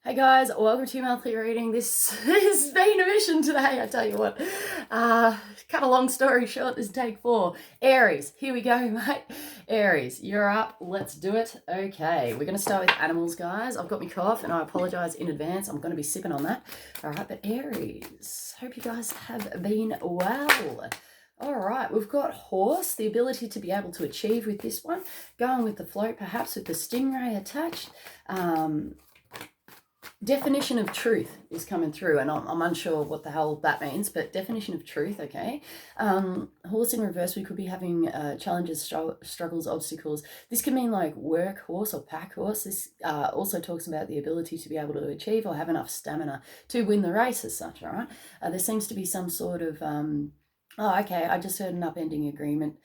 Hey guys, welcome to your monthly reading. This has been a mission today, I tell you what. Cut a long story short, this is take 4. Aries, here we go, mate. Aries, you're up. Let's do it. Okay, we're going to start with animals, guys. I've got my cough and I apologise in advance. I'm going to be sipping on that. All right, but Aries, hope you guys have been well. All right, we've got horse, the ability to be able to achieve with this one. Going with the float, perhaps with the stingray attached. Definition of truth is coming through, and I'm unsure what the hell that means, but definition of truth, okay. Horse in reverse, we could be having challenges, struggles, obstacles. This can mean like work horse or pack horse. This also talks about the ability to be able to achieve or have enough stamina to win the race as such, all right. There seems to be some sort of, I just heard an upending agreement.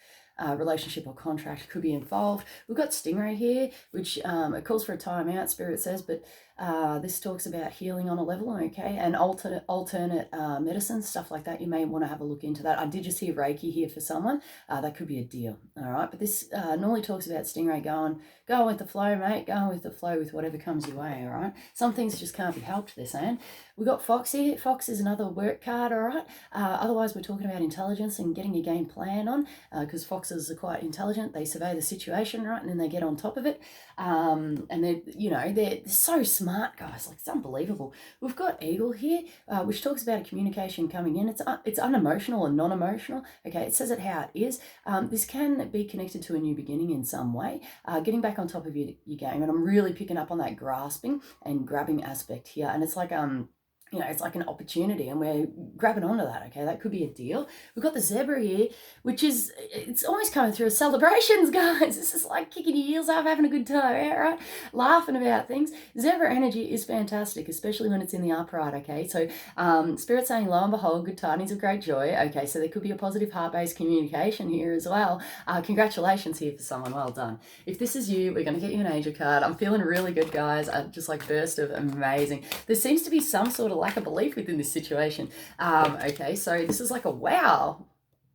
Relationship or contract could be involved. We've got stingray here, which it calls for a timeout, Spirit says, but this talks about healing on a level, okay, and alternate medicine, stuff like that. You may want to have a look into that. I did just hear Reiki here for someone. That could be a deal, all right, but this normally talks about stingray going with the flow, mate, going with the flow with whatever comes your way, all right. Some things just can't be helped, they're saying. We've got Fox here. Fox is another work card, all right. Otherwise, we're talking about intelligence and getting your game plan on, because foxes are quite intelligent. They survey the situation, right, and then they get on top of it. And they're so smart, guys. Like, it's unbelievable. We've got eagle here, which talks about a communication coming in. It's unemotional and non-emotional. Okay, it says it how it is. This can be connected to a new beginning in some way. Getting back on top of your game, and I'm really picking up on that grasping and grabbing aspect here. And it's like it's like an opportunity and we're grabbing onto that, okay? That could be a deal. We've got the zebra here, which is, it's almost coming through as celebrations, guys. This is like kicking your heels up, having a good time, yeah, right? Laughing about things. Zebra energy is fantastic, especially when it's in the upright, okay? So Spirit saying, lo and behold, good tidings of great joy. Okay, so there could be a positive heart-based communication here as well. Congratulations here for someone, well done. If this is you, we're going to get you an angel card. I'm feeling really good, guys. Just like burst of amazing. There seems to be some sort of lack of belief within this situation. Okay, so this is like a wow.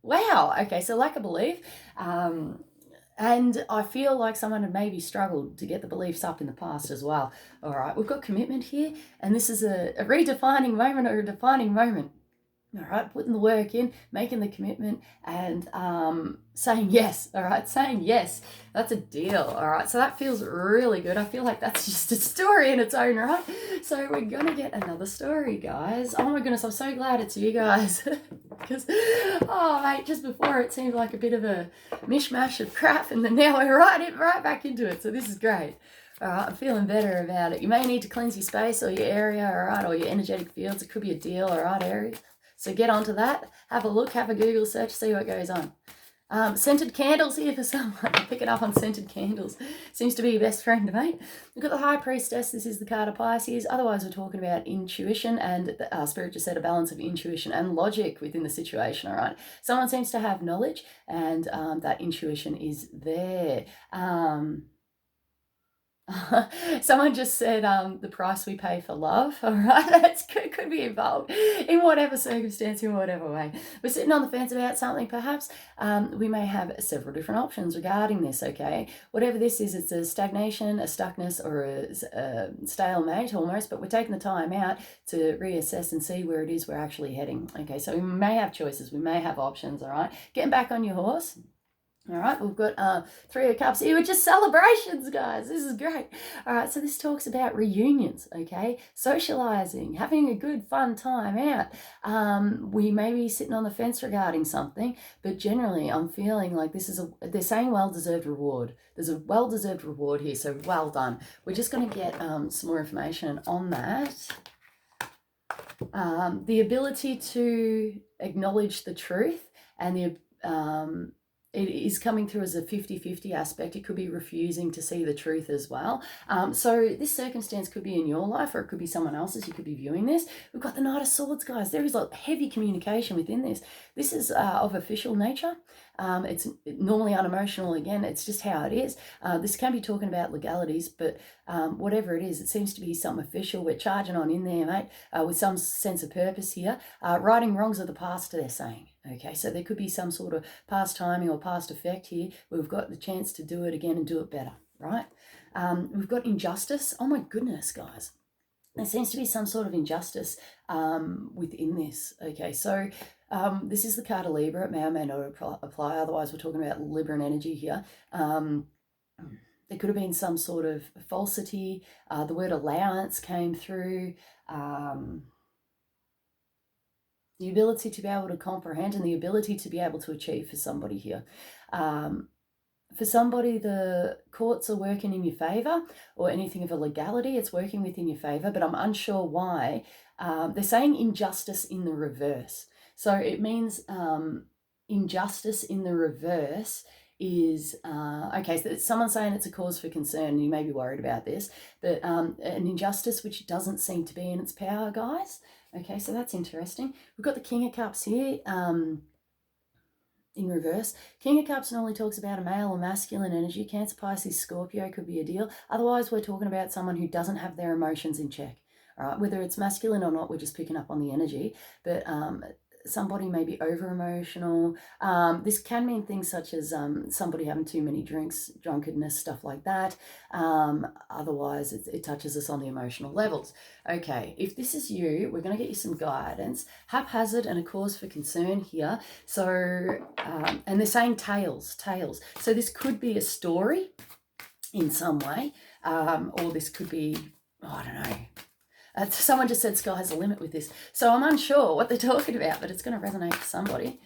Okay, so lack of belief. And I feel like someone had maybe struggled to get the beliefs up in the past as well. All right, we've got commitment here, and this is a redefining moment or a defining moment. All right, putting the work in, making the commitment, and saying yes. All right, saying yes. That's a deal. All right, so that feels really good. I feel like that's just a story in its own right. So we're gonna get another story, guys. Oh my goodness, I'm so glad it's you guys. Because, oh mate, just before it seemed like a bit of a mishmash of crap, and then now we're right back into it. So this is great. All right, I'm feeling better about it. You may need to cleanse your space or your area, all right, or your energetic fields. It could be a deal, all right, Aries. So get onto that, have a look, have a Google search, see what goes on. Scented candles here for someone. Pick it up on scented candles. Seems to be your best friend, mate. We've got the High Priestess. This is the card of Pisces. Otherwise, we're talking about intuition, and Spirit just said a balance of intuition and logic within the situation, all right? Someone seems to have knowledge, and that intuition is there. Someone just said the price we pay for love. All right, that could be involved in whatever circumstance, in whatever way. We're sitting on the fence about something, perhaps. We may have several different options regarding this, okay? Whatever this is, it's a stagnation, a stuckness, or a stalemate almost, but we're taking the time out to reassess and see where it is we're actually heading, okay? So we may have choices, we may have options, all right? Getting back on your horse. All right, we've got 3 of Cups here, which is celebrations, guys. This is great. All right, so this talks about reunions, okay? Socializing, having a good, fun time out. We may be sitting on the fence regarding something, but generally I'm feeling like this is they're saying well-deserved reward. There's a well-deserved reward here, so well done. We're just going to get some more information on that. The ability to acknowledge the truth and the it is coming through as a 50-50 aspect. It could be refusing to see the truth as well. So this circumstance could be in your life, or it could be someone else's. You could be viewing this. We've got the Knight of Swords, guys. There is like heavy communication within this. This is of official nature. It's normally unemotional. Again, it's just how it is. This can be talking about legalities, but whatever it is, it seems to be something official. We're charging on in there, mate, with some sense of purpose here. Righting wrongs of the past, they're saying. Okay, so there could be some sort of past timing or past effect here where we've got the chance to do it again and do it better, right? We've got injustice. Oh my goodness, guys. there seems to be some sort of injustice within this. Okay, so this is the card of Libra. It may or may not apply. Otherwise, we're talking about Libran energy here. There could have been some sort of falsity. The word allowance came through. The ability to be able to comprehend and the ability to be able to achieve for somebody here. For somebody, the courts are working in your favour, or anything of a legality, it's working within your favour, but I'm unsure why. They're saying injustice in the reverse. So it means injustice in the reverse is, okay, so someone's saying it's a cause for concern, and you may be worried about this, but an injustice which doesn't seem to be in its power, guys. Okay, so that's interesting. We've got the King of Cups here. In reverse. King of Cups normally talks about a male or masculine energy. Cancer, Pisces, Scorpio could be a deal. Otherwise, we're talking about someone who doesn't have their emotions in check. All right, whether it's masculine or not, we're just picking up on the energy. But somebody may be over emotional. This can mean things such as somebody having too many drinks, drunkenness, stuff like that. Otherwise, it touches us on the emotional levels. Okay, if this is you, we're going to get you some guidance. Haphazard and a cause for concern here. So, and they're saying tales. So this could be a story in some way, or this could be, I don't know. Someone just said sky's the limit with this. So I'm unsure what they're talking about, but it's going to resonate for somebody.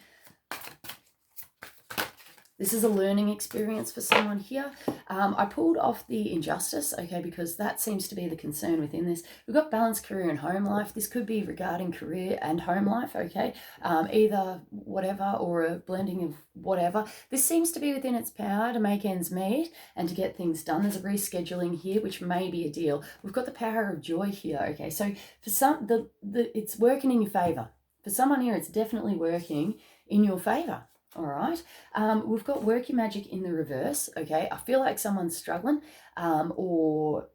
This is a learning experience for someone here. I pulled off the injustice, okay, because that seems to be the concern within this. We've got balanced career and home life. This could be regarding career and home life, okay, either whatever or a blending of whatever. This seems to be within its power to make ends meet and to get things done. There's a rescheduling here, which may be a deal. We've got the power of joy here, okay. So for some, it's working in your favour. For someone here, it's definitely working in your favour. All right, we've got work your magic in the reverse, okay? I feel like someone's struggling, or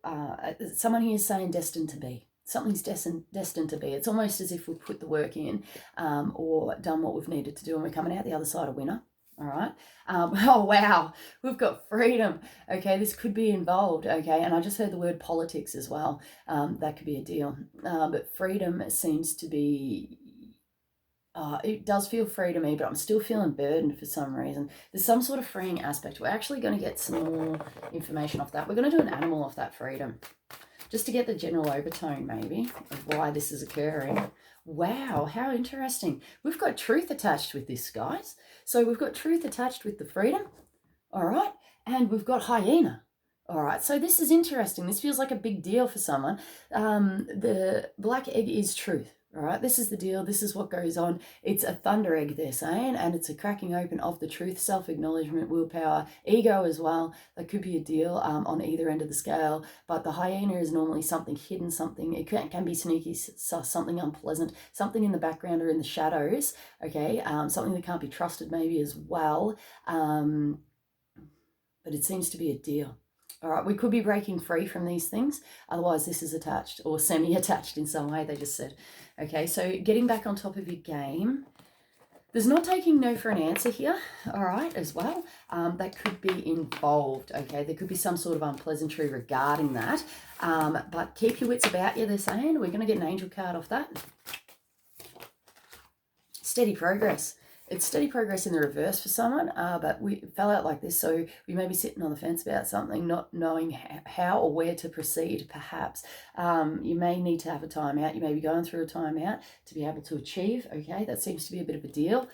someone here is saying destined to be. Something's destined to be. It's almost as if we've put the work in or done what we've needed to do, and we're coming out the other side a winner. All right. Oh, wow. We've got freedom. Okay, this could be involved. Okay, and I just heard the word politics as well. That could be a deal. But freedom seems to be... it does feel free to me, but I'm still feeling burdened for some reason. There's some sort of freeing aspect. We're actually going to get some more information off that. We're going to do an animal off that freedom, just to get the general overtone, maybe, of why this is occurring. Wow, how interesting. We've got truth attached with this, guys. So we've got truth attached with the freedom, all right? And we've got hyena. All right, so this is interesting. This feels like a big deal for someone. The black egg is truth. All right, this is the deal. This is what goes on. It's a thunder egg, they're saying, and it's a cracking open of the truth, self-acknowledgement, willpower, ego as well. That could be a deal on either end of the scale. But the hyena is normally something hidden, something, it can be sneaky, something unpleasant, something in the background or in the shadows, okay? Something that can't be trusted maybe as well. But it seems to be a deal. All right, we could be breaking free from these things. Otherwise, this is attached or semi-attached in some way, they just said. Okay, so getting back on top of your game. There's not taking no for an answer here, all right, as well. That could be involved, okay? There could be some sort of unpleasantry regarding that. But keep your wits about you, they're saying. We're going to get an angel card off that. Steady progress. It's steady progress in the reverse for someone, but we fell out like this, so we may be sitting on the fence about something, not knowing how or where to proceed, perhaps. You may need to have a timeout. You may be going through a timeout to be able to achieve, okay? That seems to be a bit of a deal.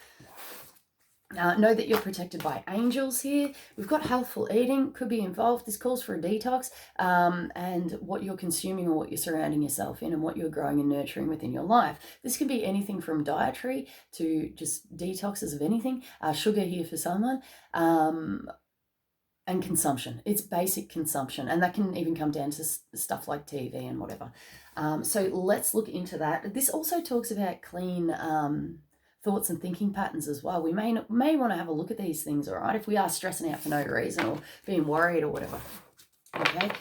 Know that you're protected by angels here. We've got healthful eating, could be involved. This calls for a detox, and what you're consuming or what you're surrounding yourself in and what you're growing and nurturing within your life. This can be anything from dietary to just detoxes of anything. Sugar here for someone. And consumption. It's basic consumption, and that can even come down to stuff like TV and whatever. So let's look into that. This also talks about clean thoughts and thinking patterns as well. We may want to have a look at these things, all right, if we are stressing out for no reason or being worried or whatever. Okay,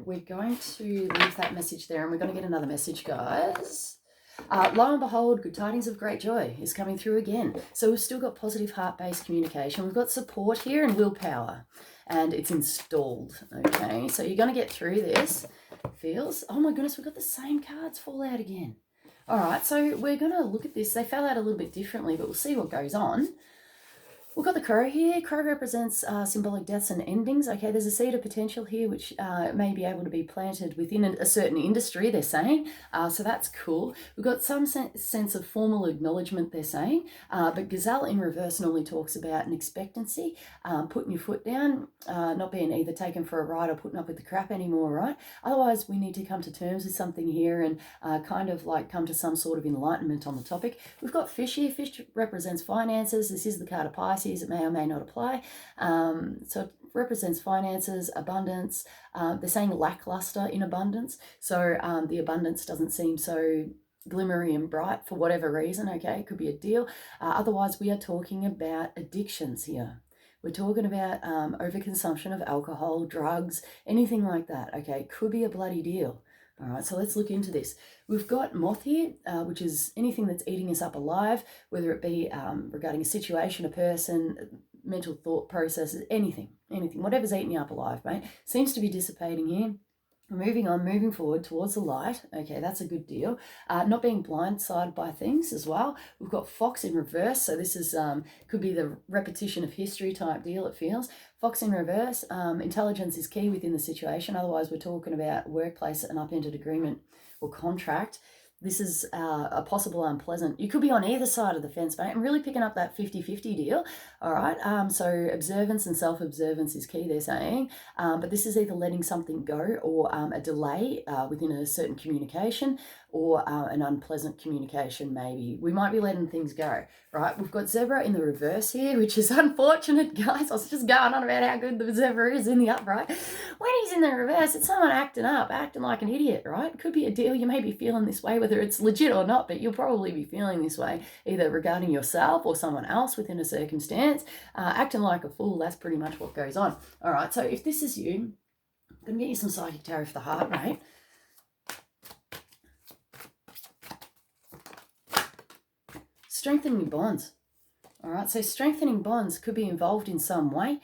we're going to leave that message there, and we're going to get another message, guys. Lo and behold, good tidings of great joy is coming through again. So we've still got positive heart-based communication. We've got support here and willpower, and it's installed, okay? So you're going to get through this. feels. Oh my goodness, we've got the same cards fall out again. All right, so we're going to look at this. They fell out a little bit differently, but we'll see what goes on. We've got the crow here. Crow represents symbolic deaths and endings. Okay, there's a seed of potential here which may be able to be planted within a certain industry, they're saying. So that's cool. We've got some sense of formal acknowledgement, they're saying. But gazelle in reverse normally talks about an expectancy, putting your foot down, not being either taken for a ride or putting up with the crap anymore, right? Otherwise, we need to come to terms with something here and kind of like come to some sort of enlightenment on the topic. We've got fish here. Fish represents finances. This is the card of Pisces. It may or may not apply. So it represents finances, abundance. They're saying lackluster in abundance. So the abundance doesn't seem so glimmery and bright for whatever reason. Okay, it could be a deal. Otherwise, we are talking about addictions here. We're talking about overconsumption of alcohol, drugs, anything like that. Okay, could be a bloody deal. All right, so let's look into this. We've got moth here, which is anything that's eating us up alive, whether it be regarding a situation, a person, mental thought processes, anything, whatever's eating you up alive, mate. Seems to be dissipating here. Moving on, moving forward towards the light. Okay, that's a good deal. Not being blindsided by things as well. We've got fox in reverse. So this is could be the repetition of history type deal, it feels. Fox in reverse. Intelligence is key within the situation. Otherwise, we're talking about workplace, an upended agreement or contract. This is a possible unpleasant. You could be on either side of the fence, mate. I'm really picking up that 50-50 deal. All right. So observance and self-observance is key, they're saying. But this is either letting something go or a delay within a certain communication or an unpleasant communication, maybe. We might be letting things go, right? We've got zebra in the reverse here, which is unfortunate, guys. I was just going on about how good the zebra is in the upright. When he's in the reverse, it's someone acting up, acting like an idiot, right? Could be a deal. You may be feeling this way, whether it's legit or not, but you'll probably be feeling this way, either regarding yourself or someone else within a circumstance. Acting like a fool, that's pretty much what goes on. All right, so if this is you, I'm going to get you some psychic tarot for the heart, mate. Strengthening bonds. All right, so strengthening bonds could be involved in some way.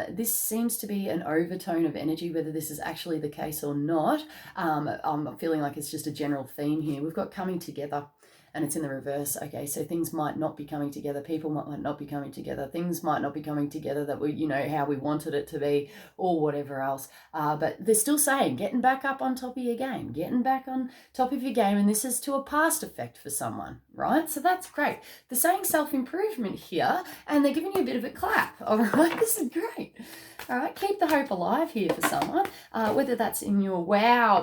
This seems to be an overtone of energy, whether this is actually the case or not. I'm feeling like it's just a general theme here. We've got coming together, and it's in the reverse. Okay, so things might not be coming together. People might not be coming together. Things might not be coming together that we, how we wanted it to be or whatever else. But they're still saying getting back up on top of your game, getting back on top of your game. And this is to a past effect for someone, right? So that's great. They're saying self-improvement here and they're giving you a bit of a clap. All right, this is great. All right, keep the hope alive here for someone. Whether that's in your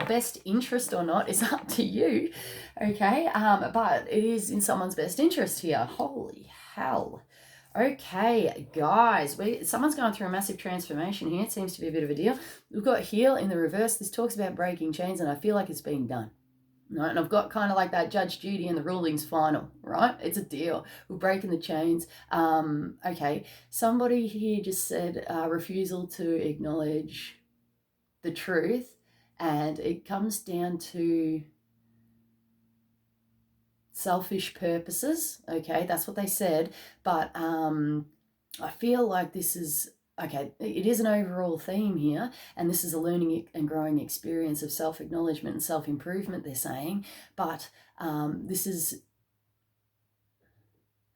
best interest or not is up to you. Okay, but it is in someone's best interest here. Holy hell. Okay, guys, someone's going through a massive transformation here. It seems to be a bit of a deal. We've got heal in the reverse. This talks about breaking chains, and I feel like it's been done. Right, and I've got kind of like that Judge Judy and the ruling's final, right? It's a deal. We're breaking the chains. Okay, somebody here just said refusal to acknowledge the truth, and it comes down to selfish purposes. Okay, that's what they said, but I feel like this is okay, it is an overall theme here, and this is a learning and growing experience of self-acknowledgement and self-improvement, they're saying, but this is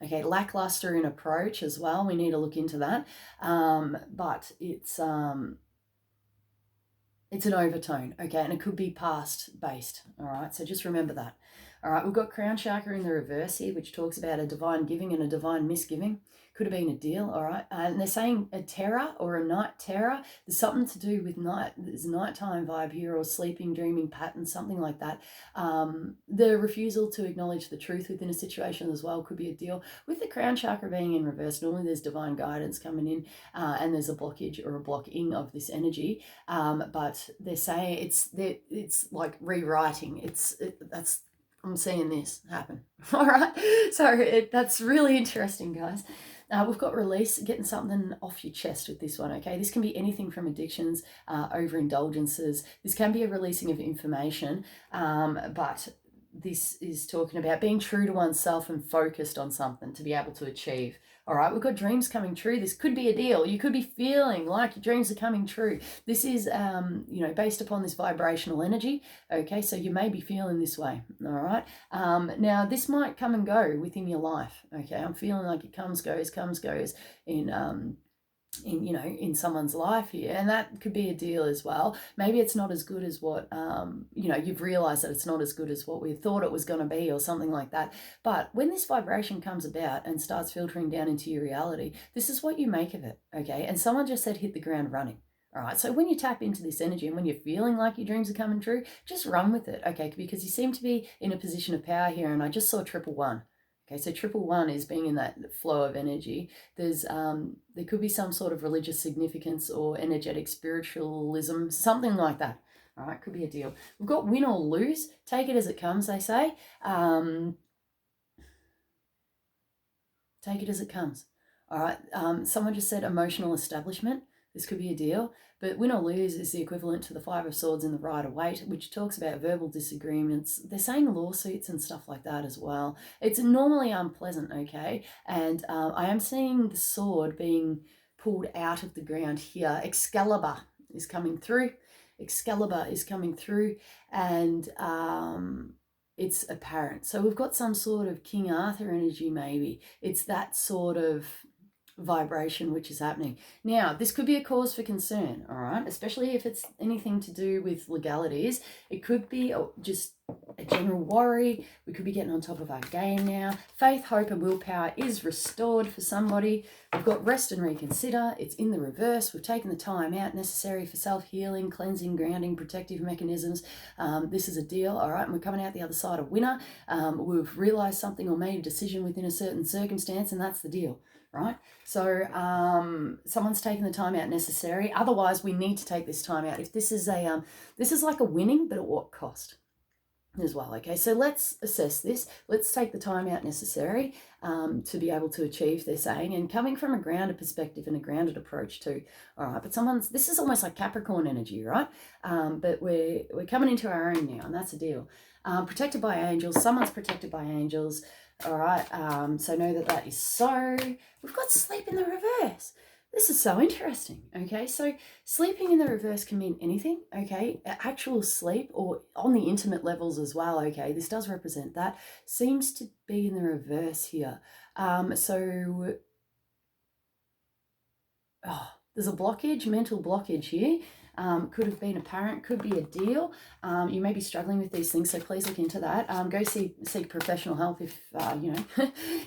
okay, lackluster in approach as well. We need to look into that, but it's an overtone, okay, and it could be past based. All right, so just remember that. All right, we've got crown chakra in the reverse here, which talks about a divine giving and a divine misgiving. Could have been a deal, all right. And they're saying a terror or a night terror. There's something to do with night. There's a nighttime vibe here, or sleeping, dreaming patterns, something like that. The refusal to acknowledge the truth within a situation as well could be a deal. With the crown chakra being in reverse, normally there's divine guidance coming in, and there's a blockage or a blocking of this energy. But they're saying it's like rewriting. I'm seeing this happen. All right. So that's really interesting, guys. We've got release, getting something off your chest with this one, okay? This can be anything from addictions, overindulgences. This can be a releasing of information, but this is talking about being true to oneself and focused on something to be able to achieve. All right, we've got dreams coming true. This could be a deal. You could be feeling like your dreams are coming true. This is, based upon this vibrational energy. Okay, so you may be feeling this way. All right. Now, this might come and go within your life. Okay, I'm feeling like it comes, goes in someone's life here, and that could be a deal as well. Maybe it's not as good as what you've realized that it's not as good as what we thought it was going to be, or something like that. But when this vibration comes about and starts filtering down into your reality, this is what you make of it. Okay, and someone just said hit the ground running. All right, so when you tap into this energy and when you're feeling like your dreams are coming true, just run with it. Okay, because you seem to be in a position of power here, and I just saw 111. Okay, so 111 is being in that flow of energy. There could be some sort of religious significance or energetic spiritualism, something like that. All right, could be a deal. We've got win or lose. Take it as it comes, they say. Take it as it comes. All right, someone just said emotional establishment. This could be a deal. But win or lose is the equivalent to the Five of Swords in the Rider-Waite, which talks about verbal disagreements. They're saying lawsuits and stuff like that as well. It's normally unpleasant, okay? And I am seeing the sword being pulled out of the ground here. Excalibur is coming through. Excalibur is coming through, and it's apparent. So we've got some sort of King Arthur energy, maybe. It's that sort of vibration which is happening. Now, this could be a cause for concern, all right? Especially if it's anything to do with legalities. It could be just a general worry. We could be getting on top of our game now. Faith, hope, and willpower is restored for somebody. We've got rest and reconsider. It's in the reverse. We've taken the time out necessary for self-healing, cleansing, grounding, protective mechanisms. This is a deal, all right? And we're coming out the other side a winner. We've realized something or made a decision within a certain circumstance, and that's the deal. Right? So someone's taken the time out necessary. Otherwise, we need to take this time out. If this is this is like a winning, but at what cost as well? Okay, so let's assess this. Let's take the time out necessary to be able to achieve, they're saying, and coming from a grounded perspective and a grounded approach too. All right, but this is almost like Capricorn energy, right? But we're coming into our own now, and that's a deal. Protected by angels. Someone's protected by angels. All right, so know that is so. We've got sleep in the reverse. This is so interesting, okay? So sleeping in the reverse can mean anything, okay? Actual sleep or on the intimate levels as well, okay? This does represent that. Seems to be in the reverse here. There's a blockage, mental blockage here. Could have been apparent, could be a deal. You may be struggling with these things, so please look into that. Go seek professional help if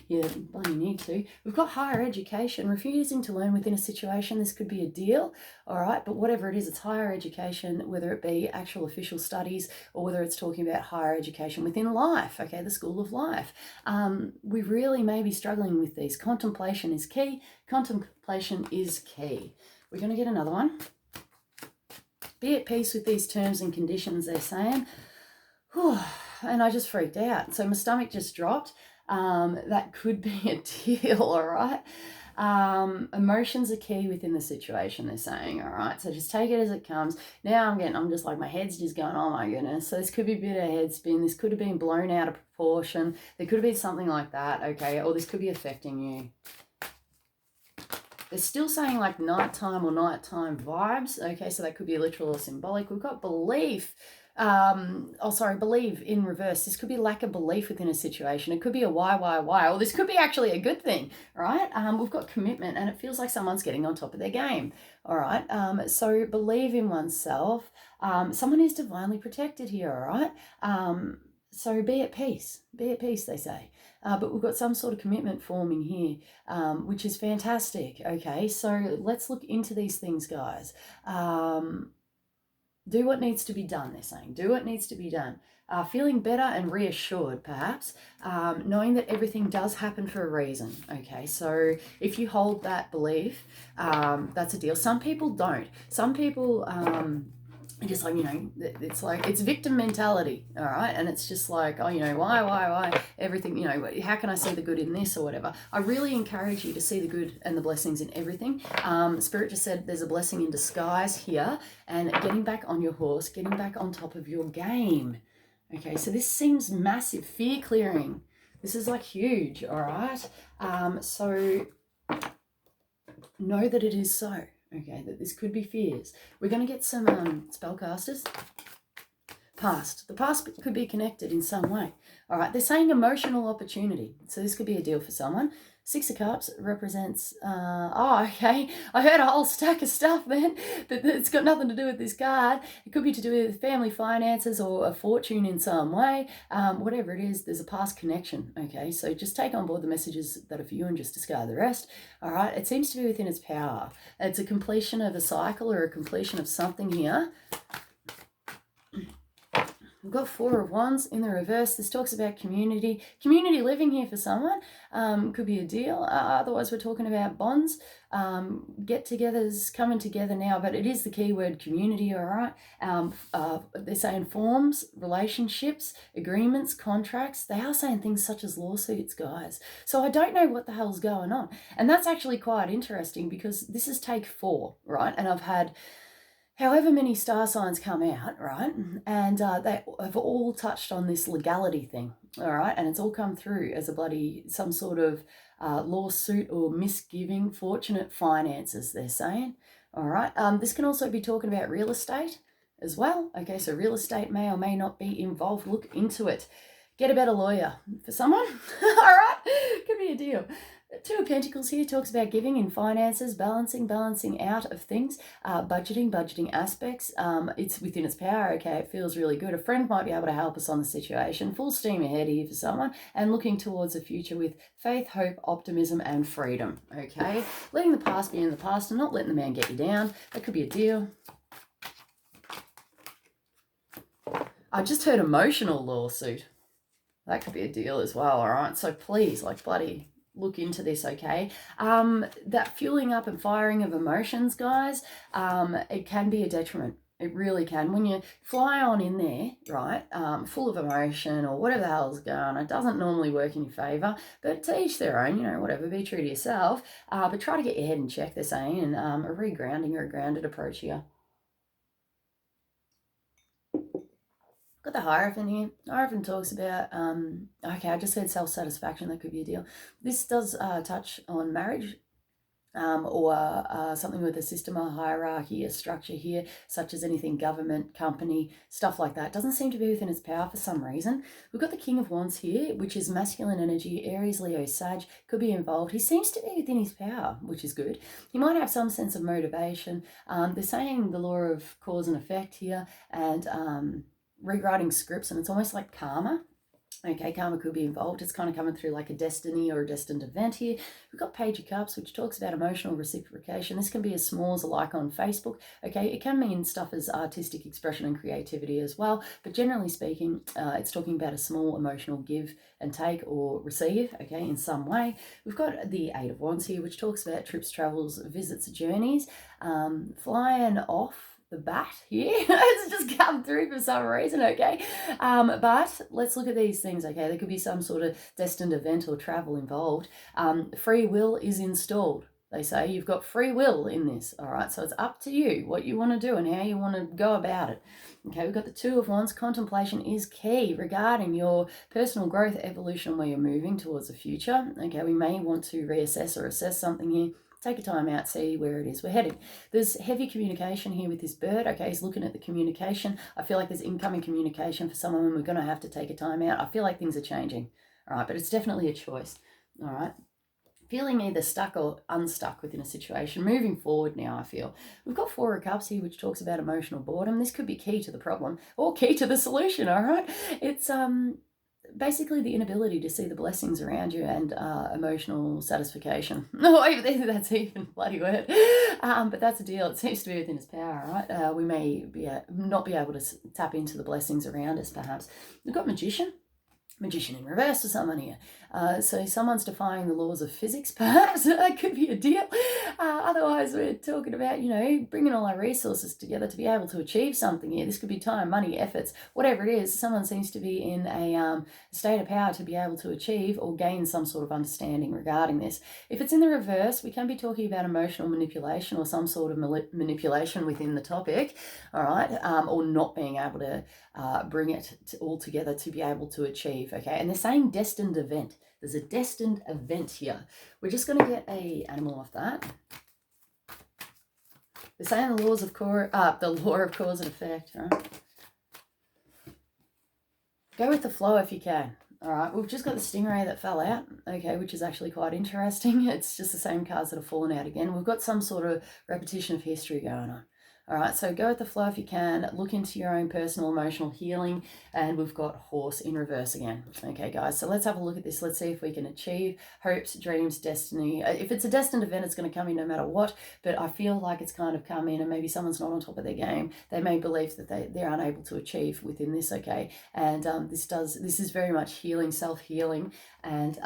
you bloody need to. We've got higher education, refusing to learn within a situation. This could be a deal, all right? But whatever it is, it's higher education, whether it be actual official studies or whether it's talking about higher education within life, okay, the school of life. We really may be struggling with these. Contemplation is key. Contemplation is key. We're going to get another one. Be at peace with these terms and conditions, they're saying. Whew, and I just freaked out. So my stomach just dropped. That could be a deal, all right? Emotions are key within the situation, they're saying, all right? So just take it as it comes. Now I'm just like, my head's just going, oh my goodness. So this could be a bit of head spin. This could have been blown out of proportion. There could have been something like that, okay? Or this could be affecting you. They're still saying like nighttime or nighttime vibes. Okay, so that could be literal or symbolic. We've got belief. Believe in reverse. This could be lack of belief within a situation. It could be a why. Or this could be actually a good thing, right? We've got commitment, and it feels like someone's getting on top of their game. All right. So believe in oneself. Someone is divinely protected here, all right? So be at peace. Be at peace, they say. But we've got some sort of commitment forming here, which is fantastic. Okay, so let's look into these things, guys. Do what needs to be done, they're saying. Do what needs to be done. Feeling better and reassured, perhaps, knowing that everything does happen for a reason. Okay, so if you hold that belief, that's a deal. Some people don't. Some people... just like, it's victim mentality, all right? And it's just like, oh, why, everything, how can I see the good in this or whatever? I really encourage you to see the good and the blessings in everything. Spirit just said there's a blessing in disguise here, and getting back on your horse, getting back on top of your game. Okay, so this seems massive. Fear clearing. This is like huge, all right? So know that it is so, okay, that this could be fears. We're going to get some spellcasters. Past. The past could be connected in some way. All right, they're saying emotional opportunity. So this could be a deal for someone. Six of Cups represents, okay, I heard a whole stack of stuff then, but it's got nothing to do with this card. It could be to do with family finances or a fortune in some way. Whatever it is, there's a past connection, okay? So just take on board the messages that are for you and just discard the rest, all right? It seems to be within its power. It's a completion of a cycle or a completion of something here. We've got Four of Wands in the reverse. This talks about community living here for someone. Could be a deal. Otherwise, we're talking about bonds, get-togethers coming together now. But it is the key word, community. All right. They're saying forms, relationships, agreements, contracts. They are saying things such as lawsuits, guys. So I don't know what the hell's going on, and that's actually quite interesting because this is take 4, right? And I've had however many star signs come out, right? And they have all touched on this legality thing, all right? And it's all come through as a bloody, some sort of lawsuit or misgiving, fortunate finances, they're saying, all right? This can also be talking about real estate as well. Okay, so real estate may or may not be involved. Look into it. Get a better lawyer for someone, all right? Could be a deal. Two of Pentacles here talks about giving in finances, balancing out of things, budgeting aspects. It's within its power, okay? It feels really good. A friend might be able to help us on the situation. Full steam ahead here for someone and looking towards the future with faith, hope, optimism, and freedom, okay? Letting the past be in the past and not letting the man get you down. That could be a deal. I just heard emotional lawsuit. That could be a deal as well, all right? So please, like bloody... look into this, okay? That fueling up and firing of emotions, guys, it can be a detriment. It really can. When you fly on in there, right, full of emotion or whatever the hell's going on, it doesn't normally work in your favour, but to each their own, you know, whatever, be true to yourself, but try to get your head in check, they're saying, and a regrounding or a grounded approach here. Got the Hierophant here. Hierophant talks about, okay, I just said self-satisfaction, that could be a deal. This does touch on marriage or something with a system, a hierarchy, a structure here, such as anything government, company, stuff like that. Doesn't seem to be within its power for some reason. We've got the King of Wands here, which is masculine energy, Aries, Leo, Sag, could be involved. He seems to be within his power, which is good. He might have some sense of motivation. They're saying the law of cause and effect here, and rewriting scripts, and it's almost like karma. Okay, karma could be involved. It's kind of coming through like a destiny or a destined event here. We've got Page of Cups, which talks about emotional reciprocation. This can be as small as a like on Facebook. Okay, it can mean stuff as artistic expression and creativity as well. But generally speaking, it's talking about a small emotional give and take or receive, okay, in some way. We've got the Eight of Wands here, which talks about trips, travels, visits, journeys, flying off the bat here. It's just come through for some reason, okay? But let's look at these things, okay? There could be some sort of destined event or travel involved. Free will is installed. They say you've got free will in this, all right? So it's up to you what you want to do and how you want to go about it. Okay, we've got the Two of Wands. Contemplation is key regarding your personal growth, evolution, where you're moving towards the future. Okay, we may want to reassess or assess something here. Take a time out, see where it is we're heading. There's heavy communication here with this bird. Okay, he's looking at the communication. I feel like there's incoming communication for someone when we're going to have to take a time out. I feel like things are changing. All right, but it's definitely a choice. All right. Feeling either stuck or unstuck within a situation. Moving forward now, I feel. We've got Four of Cups here, which talks about emotional boredom. This could be key to the problem or key to the solution, all right? It's basically the inability to see the blessings around you and emotional satisfaction. No, that's even bloody word. But that's a deal. It seems to be within its power, right? We may not be able to tap into the blessings around us, perhaps. We've got Magician. Magician in reverse for someone here. So someone's defying the laws of physics, perhaps. That could be a deal. Otherwise, we're talking about, you know, bringing all our resources together to be able to achieve something here. This could be time, money, efforts, whatever it is. Someone seems to be in a state of power to be able to achieve or gain some sort of understanding regarding this. If it's in the reverse, we can be talking about emotional manipulation or some sort of manipulation within the topic, all right, or not being able to bring it all together to be able to achieve, okay? And they're saying destined event. There's a destined event here. We're just going to get a animal off that. They're saying the law of cause and effect, right? Go with the flow if you can. All right, we've just got the stingray that fell out, okay, which is actually quite interesting. It's just the same cards that have fallen out again. We've got some sort of repetition of history going on. All right, so go with the flow if you can. Look into your own personal emotional healing. And we've got horse in reverse again. Okay, guys, so let's have a look at this. Let's see if we can achieve hopes, dreams, destiny. If it's a destined event, it's going to come in no matter what. But I feel like it's kind of come in and maybe someone's not on top of their game. They may believe that they're unable to achieve within this, okay? And this is very much healing, self-healing. And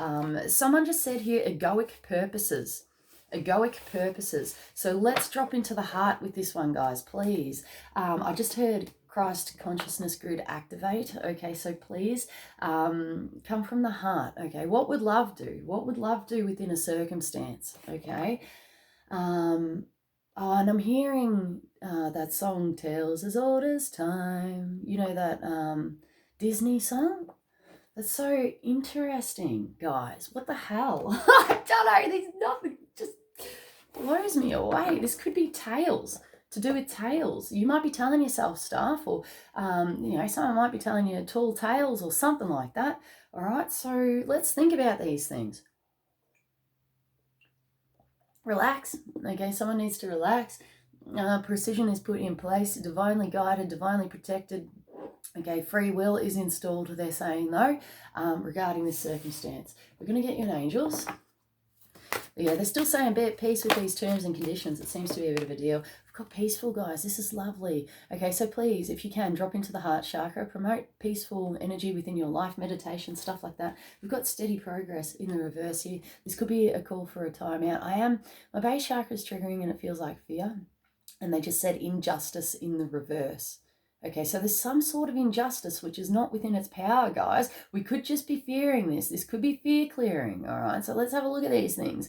someone just said here, egoic purposes. Egoic purposes. So let's drop into the heart with this one, guys, please. I just heard Christ consciousness grid activate. Okay, so please come from the heart. Okay, what would love do? What would love do within a circumstance? Okay. And I'm hearing that song, Tales as Old as Time. You know that Disney song? That's so interesting, guys. What the hell? I don't know. There's nothing. Just blows me away. This could be tales, to do with tales. You might be telling yourself stuff, or someone might be telling you tall tales or something like that. All right, so let's think about these things. Relax. Okay, someone needs to relax. Precision is put in place, divinely guided, divinely protected. Okay, free will is installed, they're saying, though, regarding this circumstance. We're going to get you an angels. Yeah, they're still saying be at peace with these terms and conditions. It seems to be a bit of a deal. We've got peaceful, guys. This is lovely. Okay, so please, if you can, drop into the heart chakra. Promote peaceful energy within your life, meditation, stuff like that. We've got steady progress in the reverse here. This could be a call for a timeout. My base chakra is triggering and it feels like fear. And they just said injustice in the reverse. Okay, so there's some sort of injustice which is not within its power, guys. We could just be fearing this. This could be fear clearing, all right? So let's have a look at these things,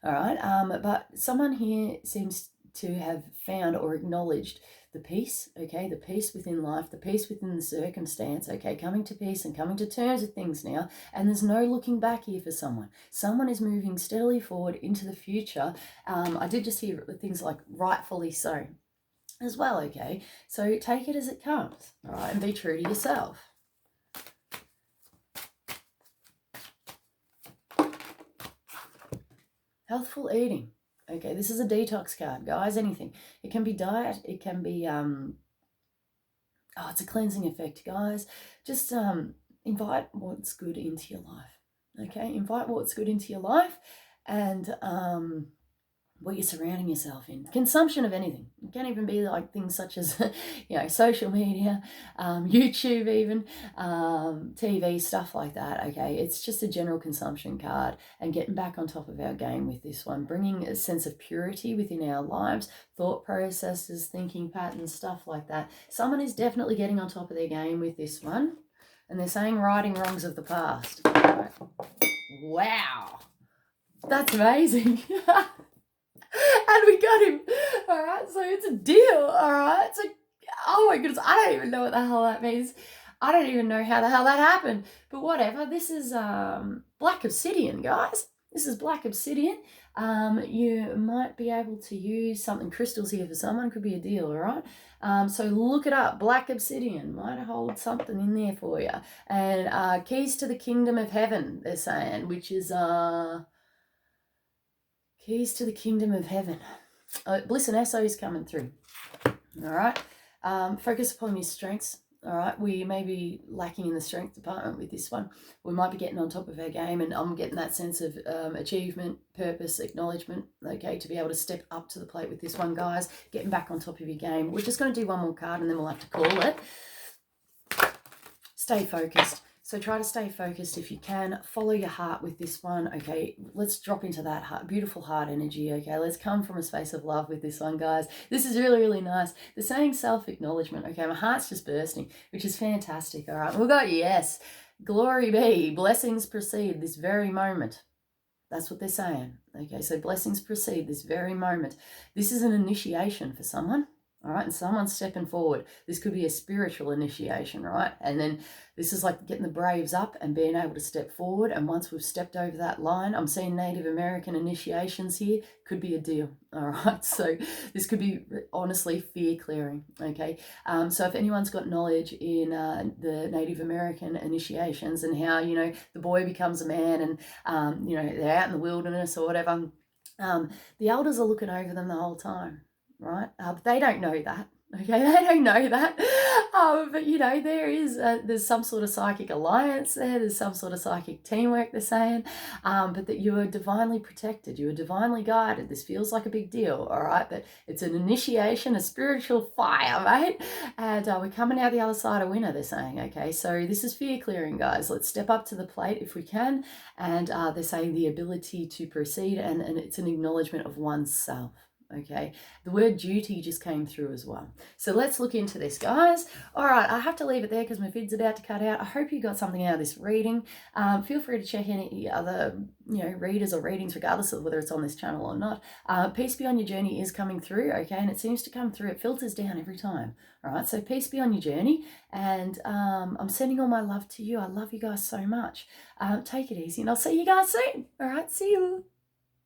all right? But someone here seems to have found or acknowledged the peace, okay? The peace within life, the peace within the circumstance, okay? Coming to peace and coming to terms with things now. And there's no looking back here for someone. Someone is moving steadily forward into the future. I did just hear things like rightfully so as well, okay? So take it as it comes, all right? And be true to yourself. Healthful eating. Okay, this is a detox card, guys. Anything. It can be diet. It can be, it's a cleansing effect, guys. Just invite what's good into your life, okay? Invite what's good into your life and what you're surrounding yourself in. Consumption of anything. It can even be like things such as, social media, YouTube even, TV, stuff like that, okay? It's just a general consumption card and getting back on top of our game with this one, bringing a sense of purity within our lives, thought processes, thinking patterns, stuff like that. Someone is definitely getting on top of their game with this one, and they're saying righting wrongs of the past. Right. Wow. That's amazing. And we got him. All right, so it's a deal. All right, so oh my goodness, I don't even know what the hell that means. I don't even know how the hell that happened. But whatever. This is black obsidian, guys. This is black obsidian. You might be able to use something. Crystals here for someone could be a deal. All right. So look it up. Black obsidian might hold something in there for you. And keys to the kingdom of heaven. They're saying, which is keys to the kingdom of heaven. Bliss and SO is coming through. All right. Focus upon your strengths. All right. We may be lacking in the strength department with this one. We might be getting on top of our game, and I'm getting that sense of achievement, purpose, acknowledgement, okay, to be able to step up to the plate with this one, guys. Getting back on top of your game. We're just going to do one more card and then we'll have to call it. Stay focused. So try to stay focused if you can. Follow your heart with this one, okay? Let's drop into that heart, beautiful heart energy, okay? Let's come from a space of love with this one, guys. This is really, really nice. They're saying self-acknowledgement, okay? My heart's just bursting, which is fantastic, all right? We've got yes. Glory be. Blessings proceed this very moment. That's what they're saying, okay? So blessings proceed this very moment. This is an initiation for someone. All right, and someone's stepping forward. This could be a spiritual initiation, right? And then this is like getting the braves up and being able to step forward. And once we've stepped over that line, I'm seeing Native American initiations here, could be a deal. All right, so this could be honestly fear clearing. Okay, so if anyone's got knowledge in the Native American initiations and how, you know, the boy becomes a man and, you know, they're out in the wilderness or whatever, the elders are looking over them the whole time, right? But they don't know that. Okay, they don't know that. But you know, there's some sort of psychic alliance there. There's some sort of psychic teamwork. They're saying, but that you are divinely protected. You are divinely guided. This feels like a big deal, all right? But it's an initiation, a spiritual fire, right? And we're coming out the other side a winner. They're saying, okay. So this is fear clearing, guys. Let's step up to the plate if we can. And they're saying the ability to proceed, and it's an acknowledgement of oneself. Okay, the word duty just came through as well. So let's look into this, guys. All right, I have to leave it there because my vid's about to cut out. I hope you got something out of this reading. Feel free to check any other, you know, readers or readings, regardless of whether it's on this channel or not. Peace be on your journey is coming through, okay, and it seems to come through. It filters down every time. All right, so peace be on your journey, and I'm sending all my love to you. I love you guys so much. Take it easy, and I'll see you guys soon. All right, see you.